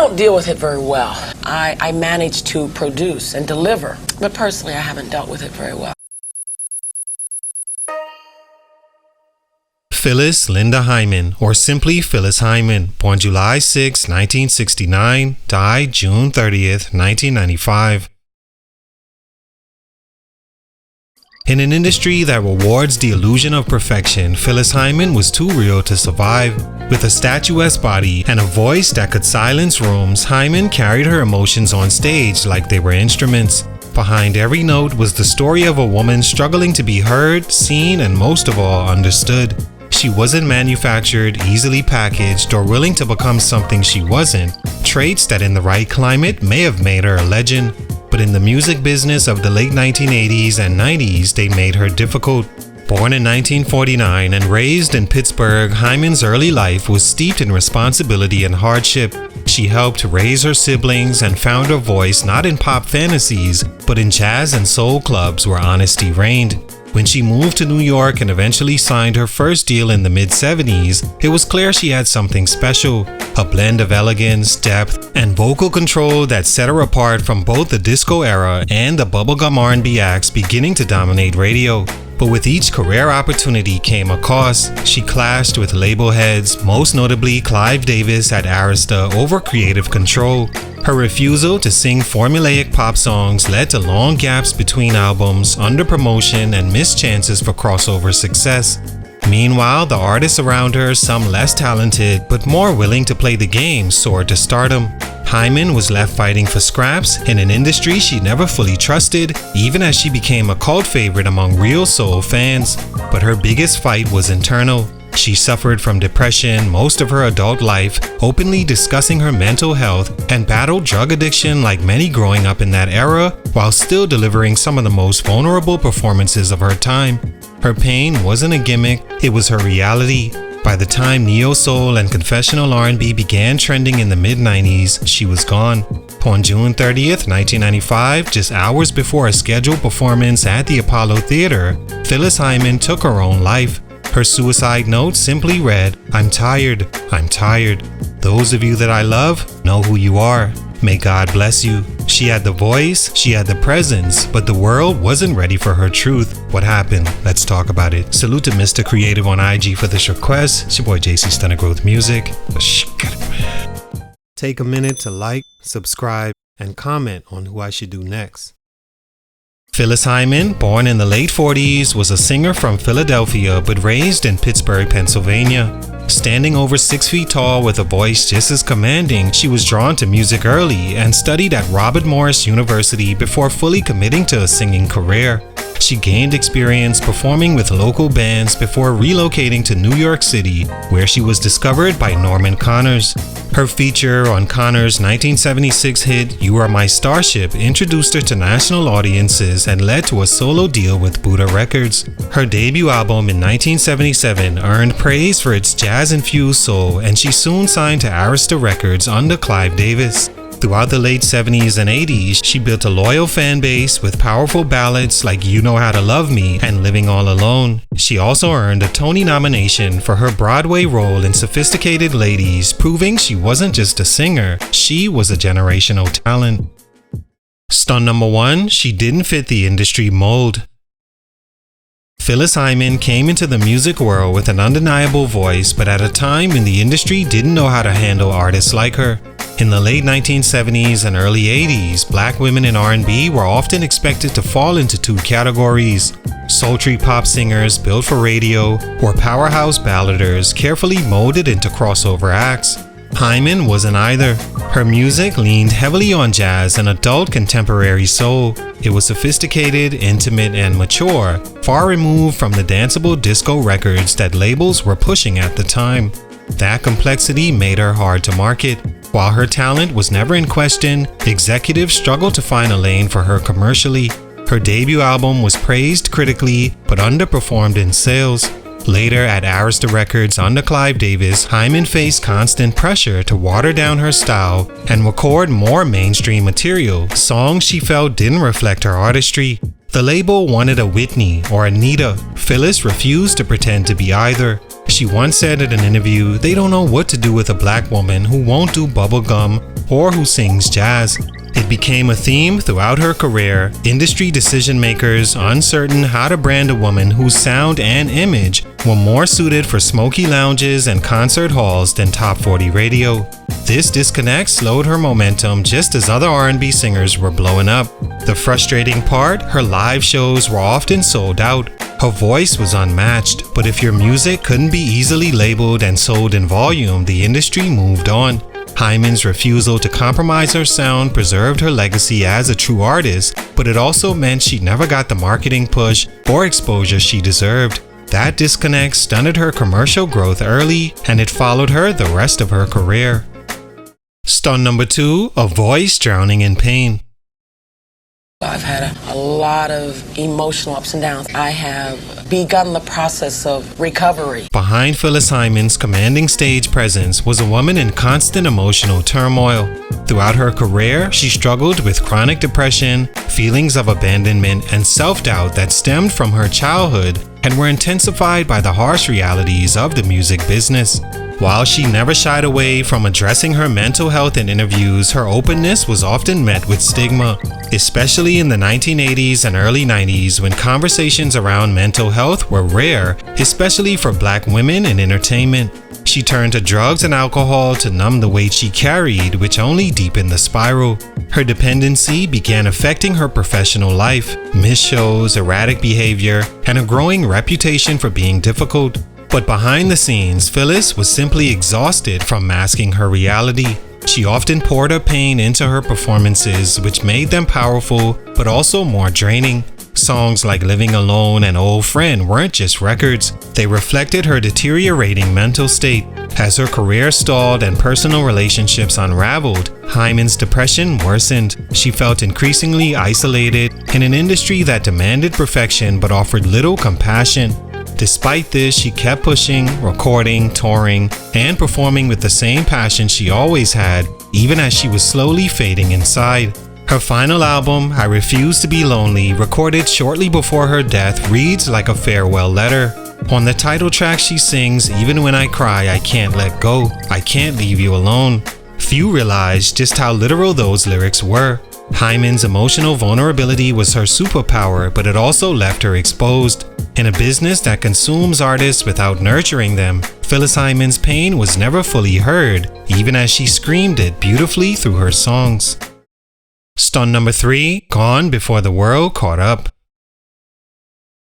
don't deal with it very well. I manage to produce and deliver, but personally I haven't dealt with it very well. Phyllis Linda Hyman, or simply Phyllis Hyman, born July 6, 1969, died June 30th, 1995. In an industry that rewards the illusion of perfection, Phyllis Hyman was too real to survive. With a statuesque body and a voice that could silence rooms, Hyman carried her emotions on stage like they were instruments. Behind every note was the story of a woman struggling to be heard, seen, and most of all, understood. She wasn't manufactured, easily packaged, or willing to become something she wasn't, traits that in the right climate may have made her a legend. But in the music business of the late 1980s and 90s, they made her difficult. Born in 1949 and raised in Pittsburgh, Hyman's early life was steeped in responsibility and hardship. She helped raise her siblings and found her voice not in pop fantasies, but in jazz and soul clubs where honesty reigned. When she moved to New York and eventually signed her first deal in the mid-70s, it was clear she had something special, a blend of elegance, depth, and vocal control that set her apart from both the disco era and the bubblegum R&B acts beginning to dominate radio. But with each career opportunity came a cost. She clashed with label heads, most notably Clive Davis at Arista, over creative control. Her refusal to sing formulaic pop songs led to long gaps between albums, under-promotion, and missed chances for crossover success. Meanwhile, the artists around her, some less talented but more willing to play the game, soared to stardom. Hyman was left fighting for scraps in an industry she never fully trusted, even as she became a cult favorite among real soul fans. But her biggest fight was internal. She suffered from depression most of her adult life, openly discussing her mental health, and battled drug addiction like many growing up in that era, while still delivering some of the most vulnerable performances of her time. Her pain wasn't a gimmick, it was her reality. By the time neo-soul and confessional R&B began trending in the mid-90s, she was gone. On June 30th, 1995, just hours before a scheduled performance at the Apollo Theater, Phyllis Hyman took her own life. Her suicide note simply read, "I'm tired, I'm tired. Those of you that I love know who you are. May God bless you." She had the voice, she had the presence, but the world wasn't ready for her truth. What happened? Let's talk about it. Salute to Mr. Creative on IG for this request. It's your boy JC Stunted Growth Music. Take a minute to like, subscribe, and comment on who I should do next. Phyllis Hyman, born in the late 40s, was a singer from Philadelphia but raised in Pittsburgh, Pennsylvania. Standing over 6 feet tall with a voice just as commanding, she was drawn to music early and studied at Robert Morris University before fully committing to a singing career. She gained experience performing with local bands before relocating to New York City, where she was discovered by Norman Connors. Her feature on Connors' 1976 hit "You Are My Starship" introduced her to national audiences and led to a solo deal with Buddha Records. Her debut album in 1977 earned praise for its jazz-infused soul, and she soon signed to Arista Records under Clive Davis. Throughout the late 70s and 80s, she built a loyal fan base with powerful ballads like "You Know How to Love Me" and "Living All Alone." She also earned a Tony nomination for her Broadway role in Sophisticated Ladies, proving she wasn't just a singer, she was a generational talent. Stunt number 1, she didn't fit the industry mold. Phyllis Hyman came into the music world with an undeniable voice, but at a time when the industry didn't know how to handle artists like her. In the late 1970s and early 80s, black women in R&B were often expected to fall into two categories: sultry pop singers built for radio, or powerhouse balladers carefully molded into crossover acts. Hyman wasn't either. Her music leaned heavily on jazz and adult contemporary soul. It was sophisticated, intimate, and mature, far removed from the danceable disco records that labels were pushing at the time. That complexity made her hard to market. While her talent was never in question, executives struggled to find a lane for her commercially. Her debut album was praised critically, but underperformed in sales. Later, at Arista Records under Clive Davis, Hyman faced constant pressure to water down her style and record more mainstream material, songs she felt didn't reflect her artistry. The label wanted a Whitney or Anita. Phyllis refused to pretend to be either. She once said in an interview, "They don't know what to do with a black woman who won't do bubblegum or who sings jazz. It became a theme throughout her career, industry decision makers uncertain how to brand a woman whose sound and image were more suited for smoky lounges and concert halls than top 40 radio. This disconnect slowed her momentum just as other R&B singers were blowing up. The frustrating part, her live shows were often sold out. Her voice was unmatched, but if your music couldn't be easily labeled and sold in volume, the industry moved on. Hyman's refusal to compromise her sound preserved her legacy as a true artist, but it also meant she never got the marketing push or exposure she deserved. That disconnect stunted her commercial growth early, and it followed her the rest of her career. Stunt number 2, a voice drowning in pain. I've had a lot of emotional ups and downs. I have begun the process of recovery. Behind Phyllis Hyman's commanding stage presence was a woman in constant emotional turmoil. Throughout her career, she struggled with chronic depression, feelings of abandonment, and self-doubt that stemmed from her childhood and were intensified by the harsh realities of the music business. While she never shied away from addressing her mental health in interviews, her openness was often met with stigma, especially in the 1980s and early 90s when conversations around mental health were rare, especially for Black women in entertainment. She turned to drugs and alcohol to numb the weight she carried, which only deepened the spiral. Her dependency began affecting her professional life, missed shows, erratic behavior, and a growing reputation for being difficult. But behind the scenes, Phyllis was simply exhausted from masking her reality. She often poured her pain into her performances, which made them powerful, but also more draining. Songs like Living Alone and Old Friend weren't just records, they reflected her deteriorating mental state. As her career stalled and personal relationships unraveled, Hyman's depression worsened. She felt increasingly isolated in an industry that demanded perfection but offered little compassion. Despite this, she kept pushing, recording, touring, and performing with the same passion she always had, even as she was slowly fading inside. Her final album, I Refuse to Be Lonely, recorded shortly before her death, reads like a farewell letter. On the title track she sings, "Even when I cry, I can't let go. I can't leave you alone." Few realize just how literal those lyrics were. Hyman's emotional vulnerability was her superpower, but it also left her exposed. In a business that consumes artists without nurturing them, Phyllis Hyman's pain was never fully heard, even as she screamed it beautifully through her songs. Stunt number 3, Gone Before the World Caught Up.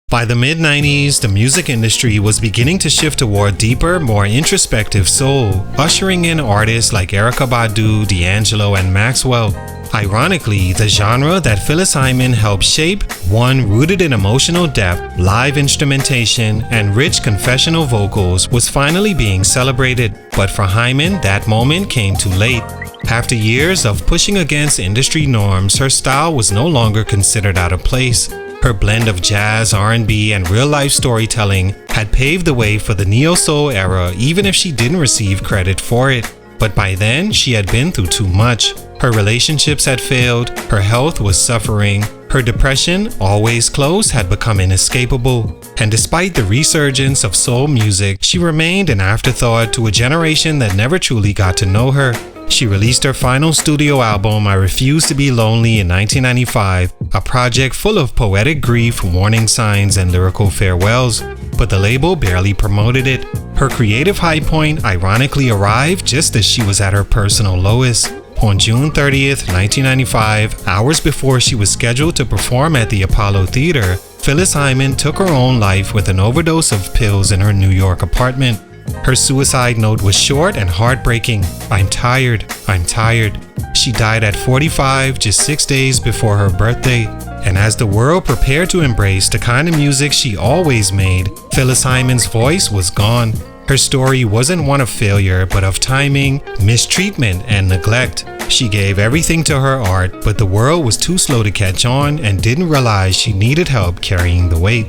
By the mid-90s, the music industry was beginning to shift toward deeper, more introspective soul, ushering in artists like Erykah Badu, D'Angelo, and Maxwell. Ironically, the genre that Phyllis Hyman helped shape, one rooted in emotional depth, live instrumentation, and rich confessional vocals, was finally being celebrated. But for Hyman, that moment came too late. After years of pushing against industry norms, her style was no longer considered out of place. Her blend of jazz, R&B, and real-life storytelling had paved the way for the neo-soul era, even if she didn't receive credit for it. But by then, she had been through too much. Her relationships had failed, her health was suffering, her depression, always close, had become inescapable. And despite the resurgence of soul music, she remained an afterthought to a generation that never truly got to know her. She released her final studio album, I Refuse to Be Lonely, in 1995, a project full of poetic grief, warning signs, and lyrical farewells. But the label barely promoted it. Her creative high point ironically arrived just as she was at her personal lowest. On June 30th, 1995, hours before she was scheduled to perform at the Apollo Theater, Phyllis Hyman took her own life with an overdose of pills in her New York apartment. Her suicide note was short and heartbreaking. "I'm tired. I'm tired." She died at 45, just 6 days before her birthday. And as the world prepared to embrace the kind of music she always made, Phyllis Hyman's voice was gone. Her story wasn't one of failure, but of timing, mistreatment, and neglect. She gave everything to her art, but the world was too slow to catch on and didn't realize she needed help carrying the weight.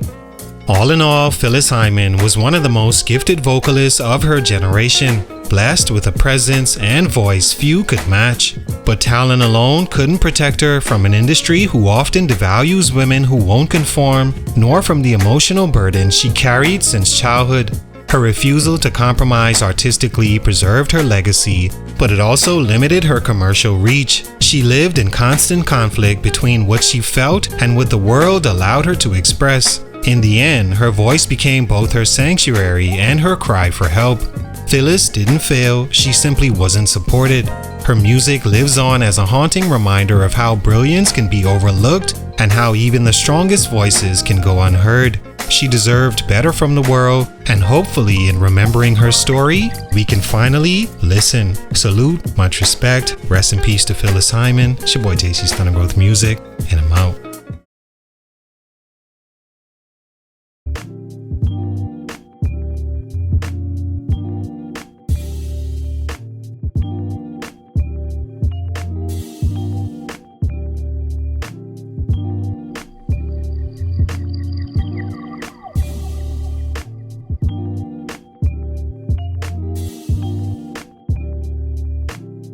All in all, Phyllis Hyman was one of the most gifted vocalists of her generation, blessed with a presence and voice few could match. But talent alone couldn't protect her from an industry who often devalues women who won't conform, nor from the emotional burden she carried since childhood. Her refusal to compromise artistically preserved her legacy, but it also limited her commercial reach. She lived in constant conflict between what she felt and what the world allowed her to express. In the end, her voice became both her sanctuary and her cry for help. Phyllis didn't fail, she simply wasn't supported. Her music lives on as a haunting reminder of how brilliance can be overlooked and how even the strongest voices can go unheard. She deserved better from the world, and hopefully in remembering her story, we can finally listen. Salute, much respect, rest in peace to Phyllis Hyman. It's your boy JC Stunted Growth Music, and I'm out.